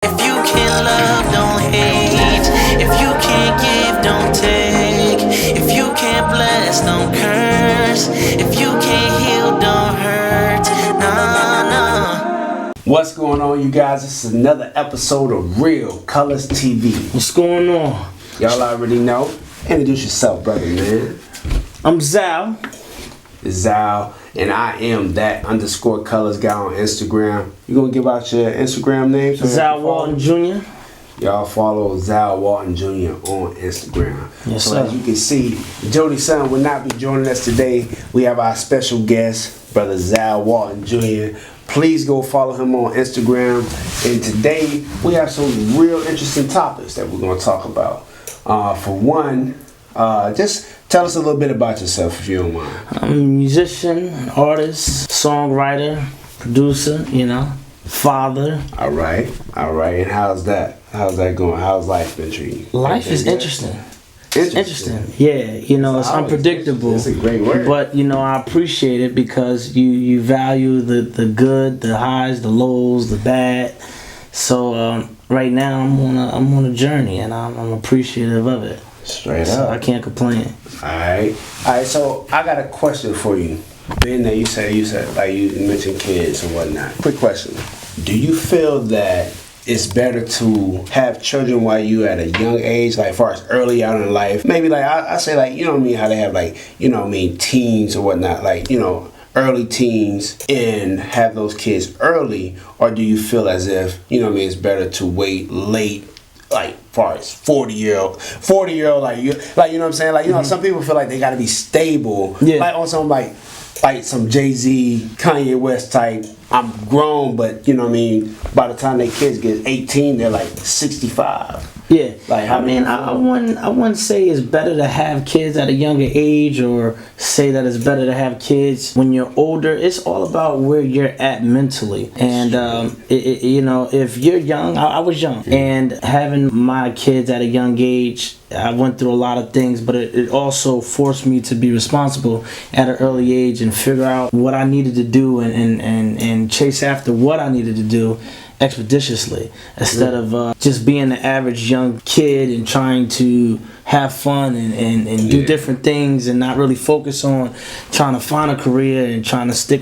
If you can't love, don't hate. If you can't give, don't take. If you can't bless, don't curse. If you can't heal, don't hurt. Nah, nah. What's going on, you guys? This is another episode of Real Kolors TV. What's going on? Y'all already know. Introduce yourself, brother, man. I'm Zal. It's Zal, and I am that _Kolors guy on Instagram. You gonna give out your Instagram name? So Zal Walton Jr. Y'all follow Zal Walton Jr. on Instagram. Yes, so sir. as you can see, Jody's son will not be joining us today. We have our special guest, brother Zal Walton Jr. Please go follow him on Instagram. And today we have some real interesting topics that we're gonna talk about. For one, just tell us a little bit about yourself, if you don't mind. I'm a musician, artist, songwriter, producer, father. All right. And how's that? How's that going? How's life been treating you? Life is interesting. It's interesting. Yeah, it's unpredictable. It's a great word. But, I appreciate it because you value the good, the highs, the lows, the bad. So right now I'm on a journey and I'm appreciative of it. Straight So up. I can't complain. Alright, so I got a question for you. Being that you said like you mentioned kids and whatnot. Quick question. Do you feel that it's better to have children while you at a young age, like far as early out in life? Maybe like I say like, how they have like, teens or whatnot, like, early teens and have those kids early, or do you feel as if, it's better to wait late, like far as 40-year-old, like you know what I'm saying? Like, some people feel like they gotta be stable. Yeah. Like on some like some Jay-Z, Kanye West type, I'm grown, but by the time their kids get 18, they're like 65. Yeah, Like, I wouldn't say it's better to have kids at a younger age, or say that it's better to have kids when you're older. It's all about where you're at mentally, and if you're young, I was young, and having my kids at a young age, I went through a lot of things, but it also forced me to be responsible at an early age and figure out what I needed to do and chase after what I needed to do expeditiously, instead of just being the average young kid and trying to have fun and do different things and not really focus on trying to find a career and trying to stick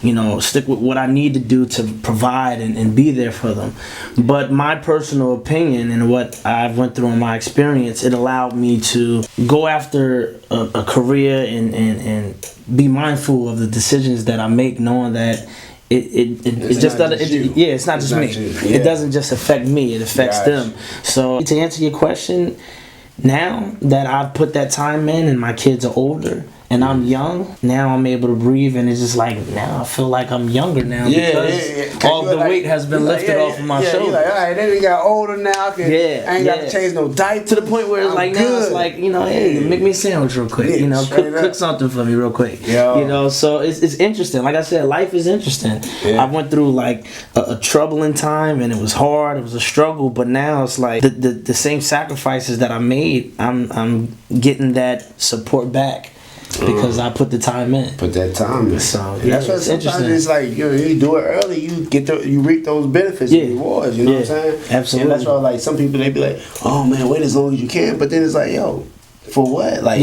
with what I need to do to provide and be there for them. But my personal opinion and what I've went through in my experience, it allowed me to go after a career and be mindful of the decisions that I make, knowing that it's just not just me. It doesn't just affect me, it affects them. So to answer your question, now that I've put that time in and my kids are older and I'm young, now I'm able to breathe, and it's just like, now I feel like I'm younger now because all the weight has been lifted off of my shoulders. You're like, all right, then we got older now. I ain't got to change no diaper. To the point where it's like, now it's like, hey, make me a sandwich real quick. Cook something for me real quick. So it's interesting. Like I said, life is interesting. I went through like a troubling time, and it was hard. It was a struggle, but now it's like the same sacrifices that I made, I'm getting that support back. Because I put the time in. Put that time in. So that's what sometimes it's like, you do it early, you reap those benefits and rewards. You know what I'm saying? Absolutely. And that's why like some people, they be like, oh man, wait as long as you can. But then it's like, yo, for what? Like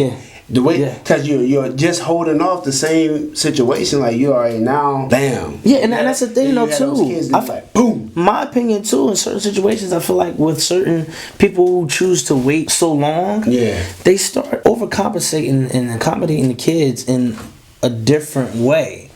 the way, because you're just holding off the same situation. Like you already now, bam. Yeah, and that's the thing though too. Kids, like, boom. My opinion too, in certain situations, I feel like with certain people who choose to wait so long, they start overcompensating and accommodating the kids in a different way.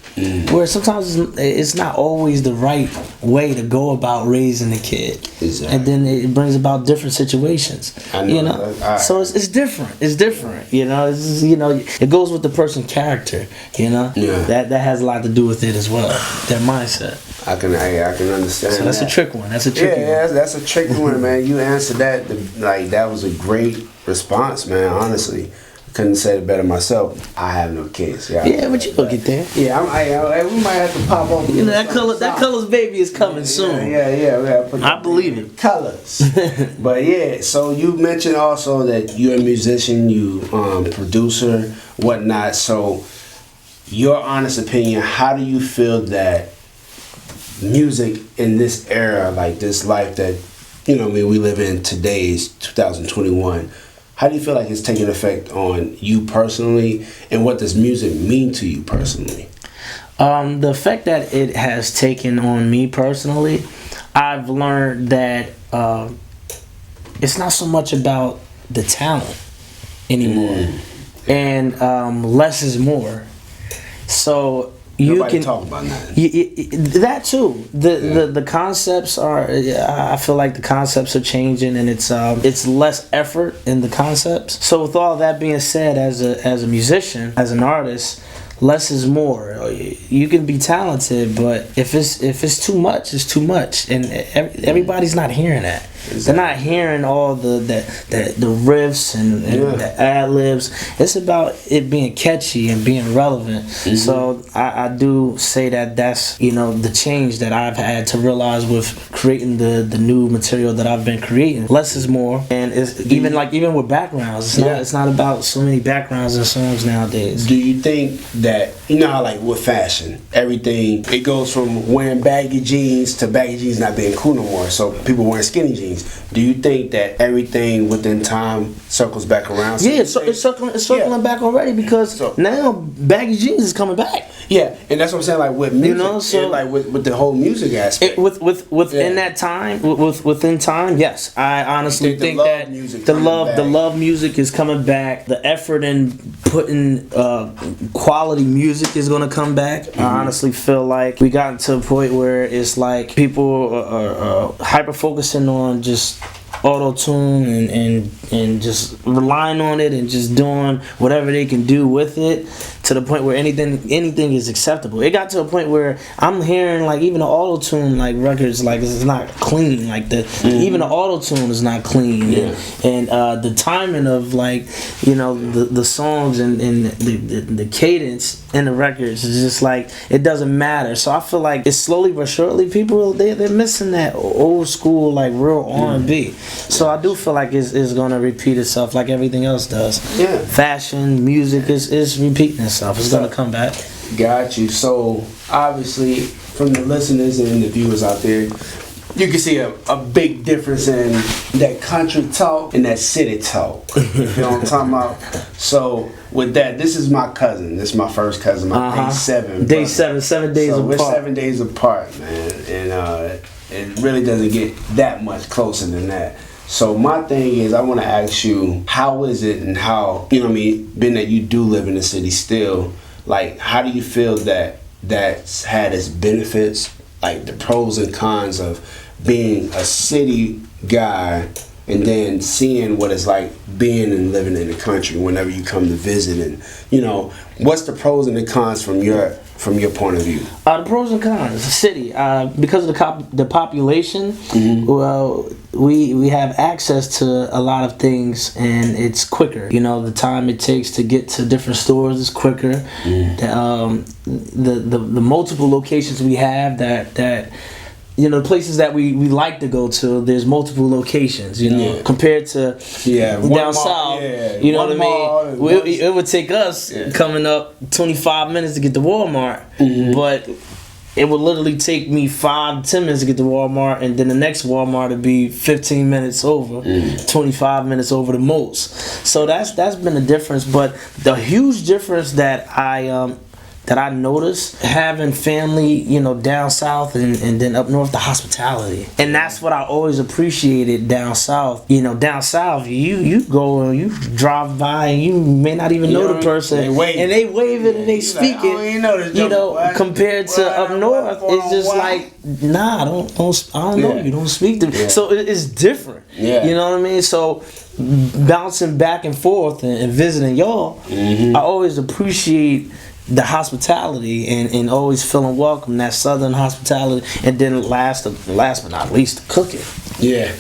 Where sometimes it's not always the right way to go about raising a kid. Exactly. And then it brings about different situations. So it's different. It's different. It goes with the person's character. That has a lot to do with it as well. Their mindset. I can understand. So that's a trick one. That's a tricky one. That's a tricky one, man. You answered that like that was a great response, man. Honestly. Couldn't say it better myself. I have no kids. But you gonna get there. Yeah, we might have to pop up. That Kolors baby is coming soon. Yeah. I believe it. Kolors. But so you mentioned also that you're a musician, you producer, whatnot. So your honest opinion, how do you feel that music in this era, like this life that, we live in today's 2021, how do you feel like it's taking effect on you personally, and what does music mean to you personally? The effect that it has taken on me personally, I've learned that it's not so much about the talent anymore, and less is more. So Nobody talk about that. That too. The concepts are. I feel like the concepts are changing, and it's less effort in the concepts. So with all that being said, as a musician, as an artist, less is more. You can be talented, but if it's too much, it's too much, and everybody's not hearing that. Exactly. They're not hearing all the riffs and the ad libs. It's about it being catchy and being relevant. Mm-hmm. So I do say that's the change that I've had to realize with creating the new material that I've been creating. Less is more, and it's even with backgrounds. It's not about so many backgrounds in songs nowadays. Do you think that how like with fashion, everything it goes from wearing baggy jeans to baggy jeans not being cool no more, so people wearing skinny jeans. Do you think that everything within time circles back around? Yeah, it's circling back already, because now baggy jeans is coming back. Yeah, and that's what I'm saying. Like with music, and like with the whole music aspect. Within that time, within time, yes, I honestly think that the love music is coming back. The effort in putting quality music is gonna come back. Mm-hmm. I honestly feel like we got to a point where it's like people are hyper focusing on just auto-tune and just relying on it and just doing whatever they can do with it, to the point where anything is acceptable. It got to a point where I'm hearing like even the auto-tune like records, like it's not clean, like even the auto-tune is not clean. And the timing of like the songs and the cadence in the records is just like it doesn't matter. So I feel like it's slowly but surely people they're missing that old school like real R&B. So I do feel like it's gonna repeat itself like everything else does. Yeah. Fashion, music is repeating itself. It's gonna come back. Got you. So obviously, from the listeners and the viewers out there, you can see a big difference in that country talk and that city talk. You know what I'm talking about? So with that, this is my cousin. This is my first cousin. My day 7. Day 7, 7 days apart. We're 7 days apart, man, and it really doesn't get that much closer than that. So my thing is, I want to ask you, how is it, and how, being that you do live in the city still, like, how do you feel that's had its benefits, like the pros and cons of being a city guy and then seeing what it's like being and living in the country whenever you come to visit, and what's the pros and the cons from your point of view? The pros and cons, the city, because of the population, mm-hmm. well, we have access to a lot of things, and it's quicker. The time it takes to get to different stores is quicker. Mm-hmm. The multiple locations we have that the places that we like to go to, there's multiple locations, compared to down south. You know what I mean? It would take us coming up 25 minutes to get to Walmart, mm-hmm. but it would literally take me 5-10 minutes to get to Walmart, and then the next Walmart would be 15 minutes over, 25 minutes over the most. So that's been a difference, but the huge difference that I noticed having family, down south and then up north, the hospitality. And that's what I always appreciated down south. Down south, you go and you drive by and you may not even know the person. They wave it and they speak it. Compared to up north, it's just like, nah, I don't know you, don't speak to me. Yeah. So it's different. Yeah. You know what I mean? So bouncing back and forth and visiting y'all, mm-hmm. I always appreciate the hospitality and always feeling welcome, that southern hospitality, and then last but not least, the cooking. Yeah.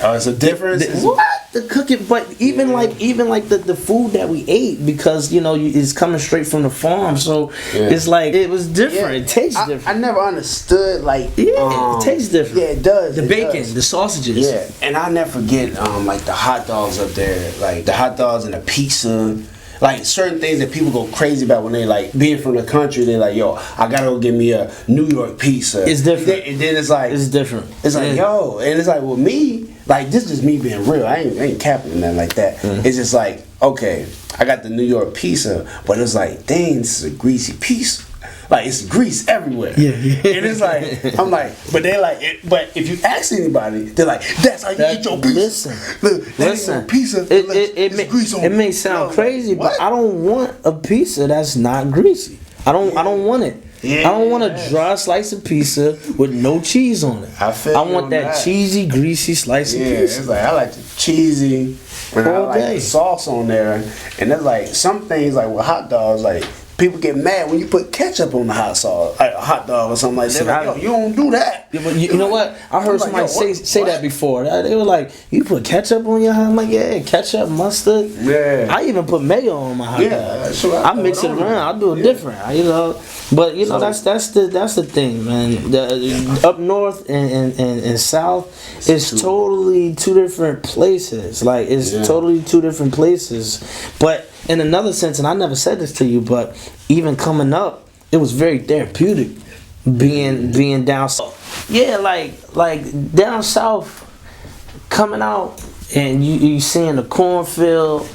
It's a difference. The cooking, but even like the food that we ate, because it's coming straight from the farm, so it's like it was different. It tastes different. I never understood it tastes different. Yeah, it does. The bacon, the sausages. Yeah, and I never forget like the hot dogs up there, like the hot dogs and the pizza. like certain things that people go crazy about when they like being from the country. They like, yo, I gotta go get me a New York pizza. It's different. And then it's like It's different. It's like, yo, and it's like, with me, like, this is me being real. I ain't capping nothing like that. It's just like, okay, I got the New York pizza, but it's like, dang, this is a greasy pizza. Like, it's grease everywhere. Yeah. And it's like, I'm like, but they like, but if you ask anybody, they're like, that's how you eat your pizza. Listen, pizza. It may sound crazy, but I don't want a pizza that's not greasy. I don't want it. Yeah, I don't want a dry slice of pizza with no cheese on it. I want that cheesy, greasy slice of pizza. It's like, I like the cheesy, and I All like day. the sauce on there. And there's like some things like with hot dogs, like people get mad when you put ketchup on the hot sauce, like a hot dog or something like that. See, Like, yo, you don't do that. Yeah, but you know what? I heard I'm like, somebody yo, say what? that before. They were like, "You put ketchup on your hot?" I'm like, "Yeah, ketchup, mustard." Yeah. I even put mayo on my hot dog. Sure, I mix it around. I do it different. But you know that's the thing, man. Up north and south, it's totally two different places. Like it's totally two different places. But in another sense, and I never said this to you, but even coming up, it was very therapeutic being down south. Yeah, like down south, coming out and you seeing the cornfield,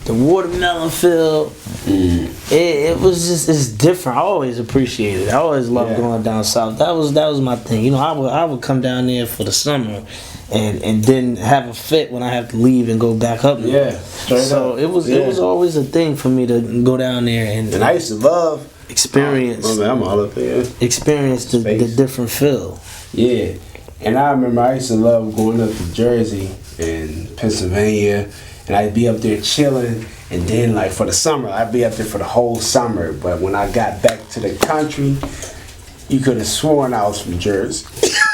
the watermelon field. It was just, it's different. I always appreciated it. I always loved going down south. That was my thing. You know, I would come down there for the summer and then have a fit when I have to leave and go back up there. So it was always a thing for me to go down there and I used to love experience. I'm all up there. Experience the different feel. Yeah, and I remember I used to love going up to Jersey and Pennsylvania, and I'd be up there chilling. And then, like, for the summer, I'd be up there for the whole summer. But when I got back to the country, you could have sworn I was from Jersey.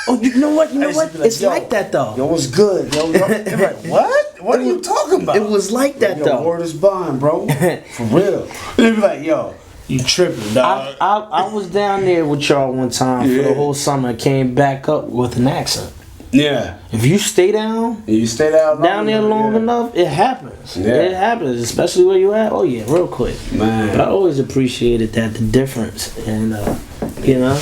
Oh, you know what? Like, It's like that though. Yo, what's good? Yo, they're like, what? What are you talking about? It was like that though. Word is bond, bro. For real. They'd be like, yo, you tripping, dog. I was down there with y'all one time for the whole summer. Came back up with an accent. Yeah. If you stay down, down there long enough, it happens. Yeah. It happens, especially where you at. Oh yeah, real quick. Man. But I always appreciated the difference, and you know,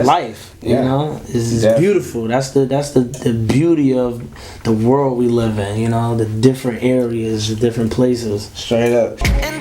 life. You know, is beautiful. That's the beauty of the world we live in. You know, the different areas, the different places. Straight up. And